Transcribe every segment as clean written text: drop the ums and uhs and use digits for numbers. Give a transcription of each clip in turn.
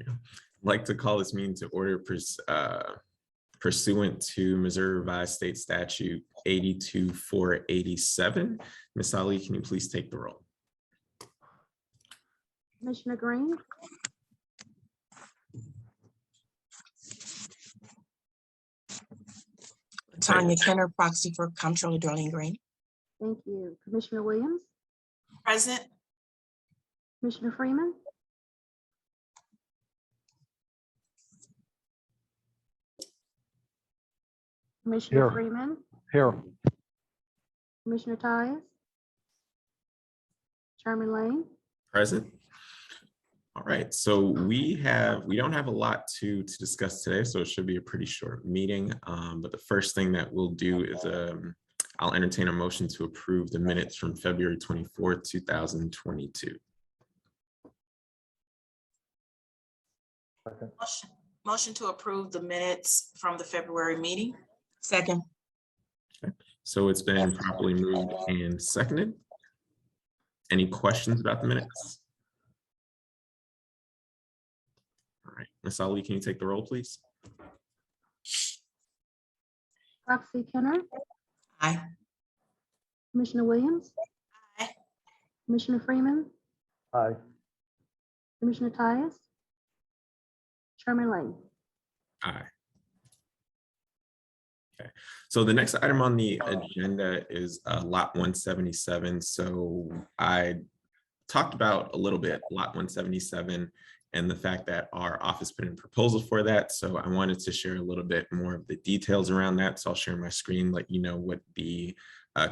I'd like to call this meeting to order pursuant to Missouri Revised State Statute 82487. Ms. Ali, can you please take the roll? Commissioner Green, Tanya Kenner, proxy for Comptroller Darlene Green. thank you. Commissioner Williams, Present. Commissioner Freeman, Commissioner Here. Freeman, Here. Commissioner Tyus, Chairman Lane. Present. All right, so we don't have a lot to discuss today, so it should be a pretty short meeting. But the first thing that we'll do is I'll entertain a motion to approve the minutes from February 24th, 2022. Motion to approve the minutes from the February meeting. Second. Okay. So it's been properly moved and seconded. Any questions about the minutes? All right, Ms. Ali, can you take the roll, please? Proxy Kenner, Aye. Commissioner Williams, Aye. Commissioner Freeman, Aye. Commissioner Tyus, Chairman Lane. Aye. Okay, so the next item on the agenda is lot 177. So I talked about a little bit lot 177 and the fact that our office put in a proposal for that. So I wanted to share a little bit more of the details around that. So I'll share my screen, let you know what the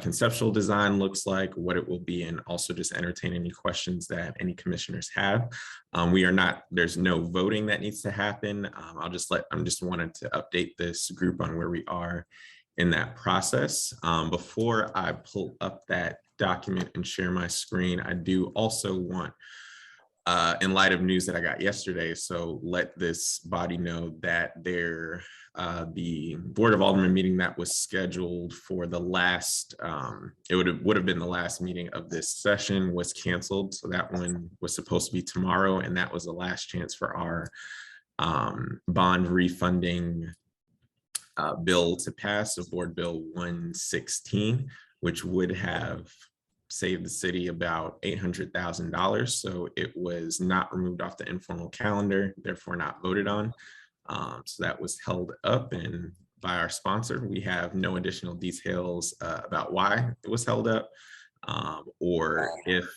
conceptual design looks like, what it will be, and also just entertain any questions that any commissioners have. There's no voting that needs to happen. I'm just wanted to update this group on where we are in that process. Before I pull up that document and share my screen, I do also want, in light of news that I got yesterday, so let this body know that the Board of Aldermen meeting that was scheduled for the last, it would have been the last meeting of this session was canceled. So that one was supposed to be tomorrow, and that was the last chance for our bond refunding bill to pass, so Board Bill 116, which would have saved the city about $800,000. So it was not removed off the informal calendar, therefore not voted on. So that was held up, and by our sponsor, we have no additional details about why it was held up, or if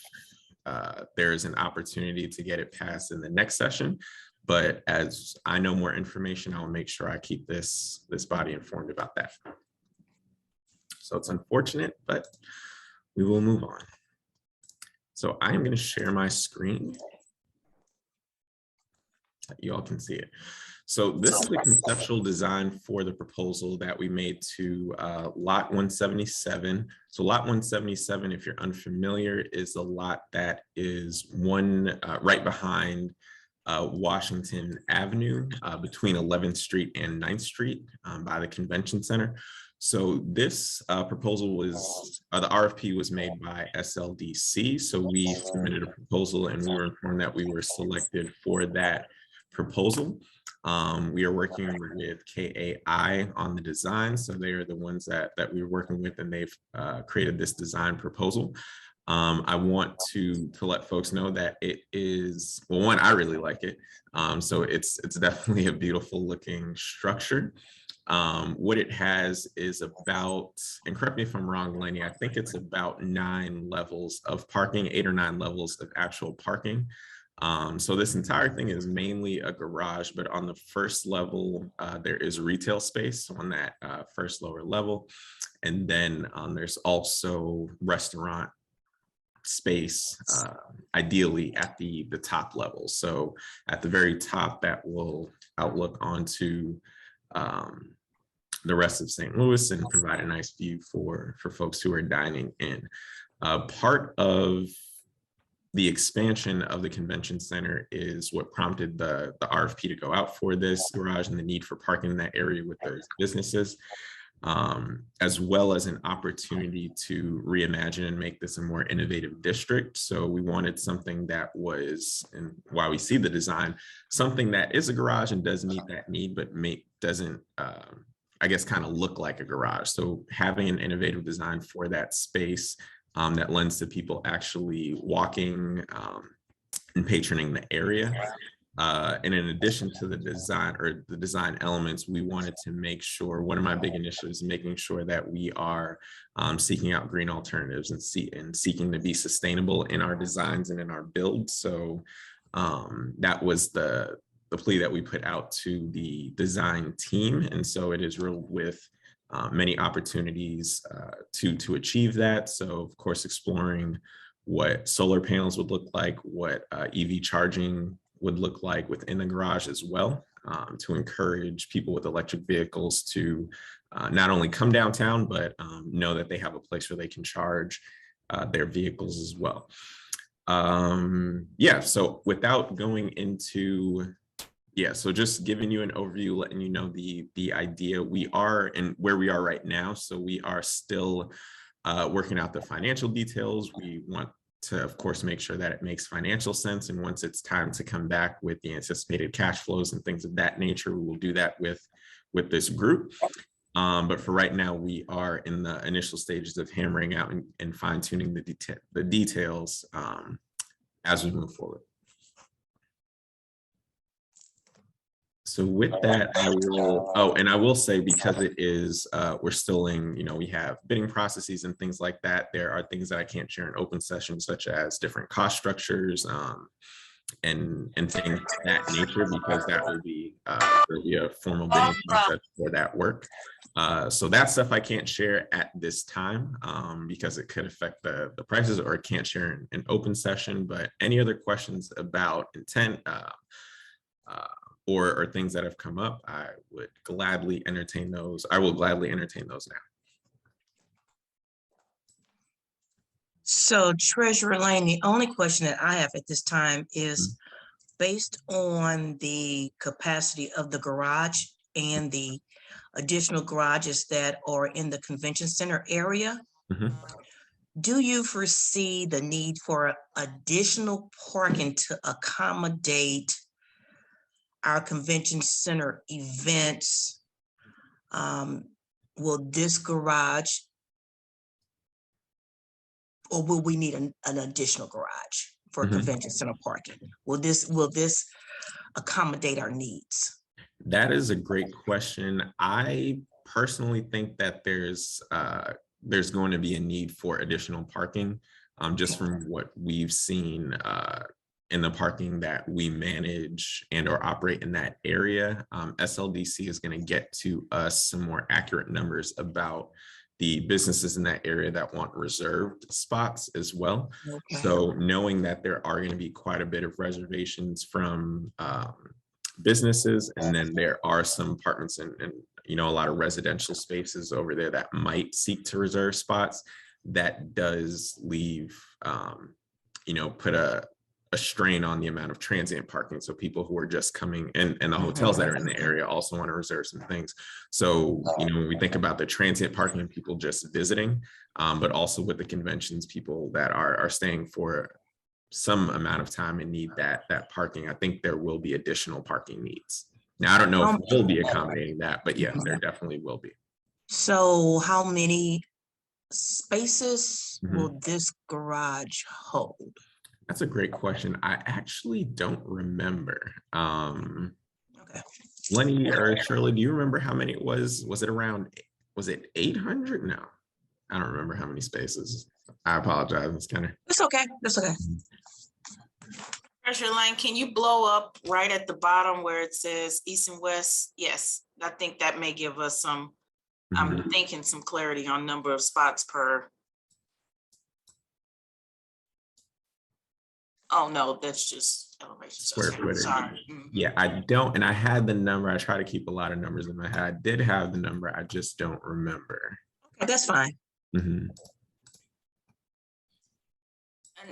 there is an opportunity to get it passed in the next session. But as I know more information, I'll make sure I keep this body informed about that. So it's unfortunate, but we will move on. So I'm going to share my screen. You all can see it. So this is the conceptual design for the proposal that we made to lot 177. So lot 177, if you're unfamiliar, is a lot that is right behind Washington Avenue, between 11th Street and 9th Street, by the Convention Center. So this proposal was, the RFP was made by SLDC. So we submitted a proposal and we were informed that we were selected for that proposal. We are working with KAI on the design. So they are the ones that we're working with, and they've created this design proposal. I want to let folks know that it is, well, one, I really like it. So it's definitely a beautiful looking structure. What it has is about, and correct me if I'm wrong, Lenny, I think it's about 9 levels of parking, 8 or 9 levels of actual parking. So this entire thing is mainly a garage, but on the first level, there is retail space on that first lower level. And then there's also restaurant space, ideally at the top level. So at the very top, that will outlook onto the rest of St. Louis and provide a nice view for folks who are dining in. Part of the expansion of the convention center is what prompted the RFP to go out for this garage and the need for parking in that area with those businesses. as well as an opportunity to reimagine and make this a more innovative district. So we wanted something that was, and while we see the design, something that is a garage and does meet that need, but doesn't, I guess, kind of look like a garage. So having an innovative design for that space that lends to people actually walking and patroning the area. And in addition to the design or the design elements, we wanted to make sure, one of my big initiatives, making sure that we are seeking out green alternatives and seeking to be sustainable in our designs and in our builds. So that was the plea that we put out to the design team. And so it is real with many opportunities to achieve that. So of course, exploring what solar panels would look like, what EV charging would look like within the garage as well, to encourage people with electric vehicles to not only come downtown, but know that they have a place where they can charge their vehicles as well. Yeah, so without going into, so just giving you an overview, letting you know the idea, we are and where we are right now. So we are still working out the financial details. We want to, of course, make sure that it makes financial sense. And once it's time to come back with the anticipated cash flows and things of that nature, we will do that with this group. But for right now, we are in the initial stages of hammering out and fine tuning the details as we move forward. So with that, I will, and I will say, because it is, we're still in, we have bidding processes and things like that. There are things that I can't share in open sessions, such as different cost structures and things of that nature, because that will be, there'll be a formal bidding process for that work. So that stuff I can't share at this time because it could affect the prices, or I can't share in an open session. But any other questions about intent, or things that have come up, I would gladly entertain those. I will gladly entertain those now. So Treasurer Lane, the only question that I have at this time is based on the capacity of the garage and the additional garages that are in the convention center area. Do you foresee the need for additional parking to accommodate our convention center events? Will this garage, or will we need an additional garage for convention center parking? Will this accommodate our needs? That is a great question. I personally think that there's going to be a need for additional parking, just from what we've seen in the parking that we manage and or operate in that area. SLDC is going to get to us some more accurate numbers about the businesses in that area that want reserved spots as well. Okay. So knowing that there are going to be quite a bit of reservations from businesses, and then there are some apartments and a lot of residential spaces over there that might seek to reserve spots, that does leave put a strain on the amount of transient parking. So people who are just coming in, and the hotels that are in the area also want to reserve some things. So, when we think about the transient parking and people just visiting, but also with the conventions, people that are staying for some amount of time and need that parking, I think there will be additional parking needs. Now, I don't know if we'll be accommodating that, but yeah, there definitely will be. So how many spaces will this garage hold? That's a great question. I actually don't remember. Okay. Lenny or Shirley, do you remember how many it was? Was it 800? No, I don't remember how many spaces. I apologize. It's okay. That's okay. Treasurer Lane, can you blow up right at the bottom where it says east and west? Yes, I think that may give us some, I'm thinking some clarity on number of spots per. Oh, no, that's just elevation. Square footage. Sorry. Yeah, I don't, and I had the number. I try to keep a lot of numbers in my head. I did have the number. I just don't remember. Okay, that's fine. And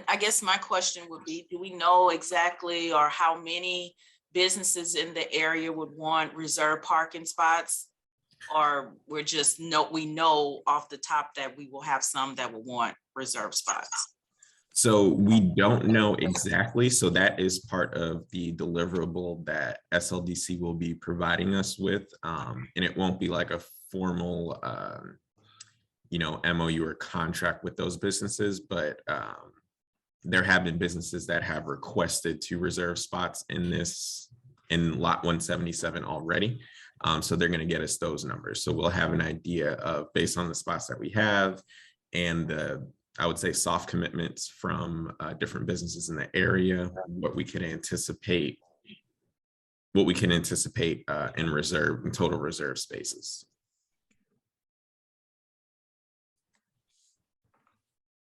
I guess my question would be, do we know exactly or how many businesses in the area would want reserved parking spots? Or we're just we know off the top that we will have some that will want reserved spots? So we don't know exactly. So that is part of the deliverable that SLDC will be providing us with. And it won't be like a formal, MOU or contract with those businesses, but there have been businesses that have requested to reserve spots in lot 177 already. So they're going to get us those numbers. So we'll have an idea of, based on the spots that we have and I would say soft commitments from different businesses in the area, what we can anticipate in total reserve spaces.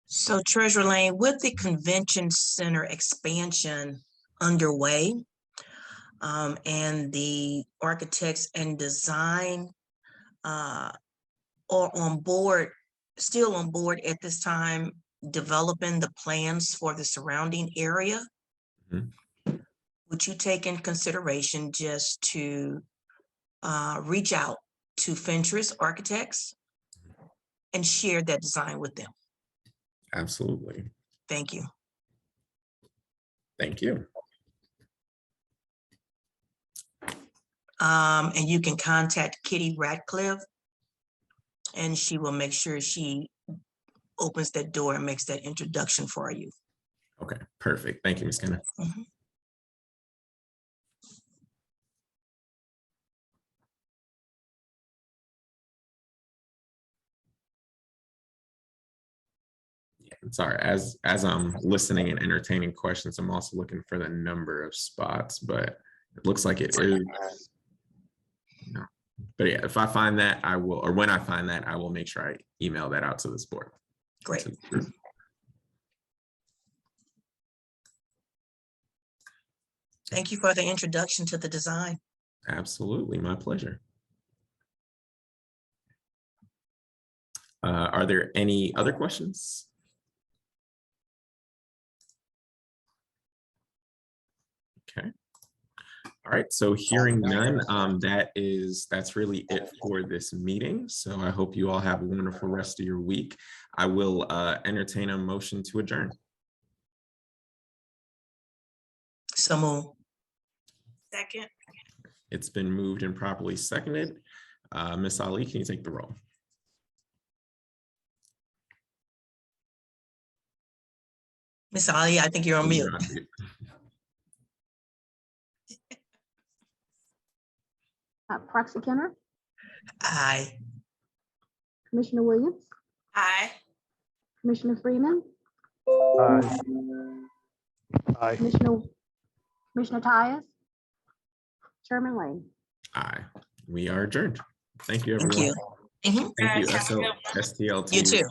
So Treasurer Lane, with the convention center expansion underway, and the architects and design are still on board at this time, developing the plans for the surrounding area, would you take in consideration just to reach out to Fentress Architects and share that design with them? Absolutely. Thank you. Thank you. And you can contact Kitty Ratcliffe, and she will make sure she opens that door and makes that introduction for you. Okay, perfect. Thank you, Ms. Kenneth. Sorry, as I'm listening and entertaining questions, I'm also looking for the number of spots, but it looks like it is. No. But yeah, if I find that, I will, or when I find that, I will make sure I email that out to this board. Great. Thank you for the introduction to the design. Absolutely, my pleasure. Are there any other questions? Okay. All right, so hearing none, that's really it for this meeting. So I hope you all have a wonderful rest of your week. I will entertain a motion to adjourn. So move. Second. It's been moved and properly seconded. Ms. Ali, can you take the roll? Ms. Ali, I think you're on mute. Proxy Kenner, Aye. Commissioner Williams, Aye. Commissioner Freeman, Aye. Aye. Commissioner Tyus, Chairman Lane. Aye. We are adjourned. Thank you, Thank everyone. you. Thank you, STL. You too.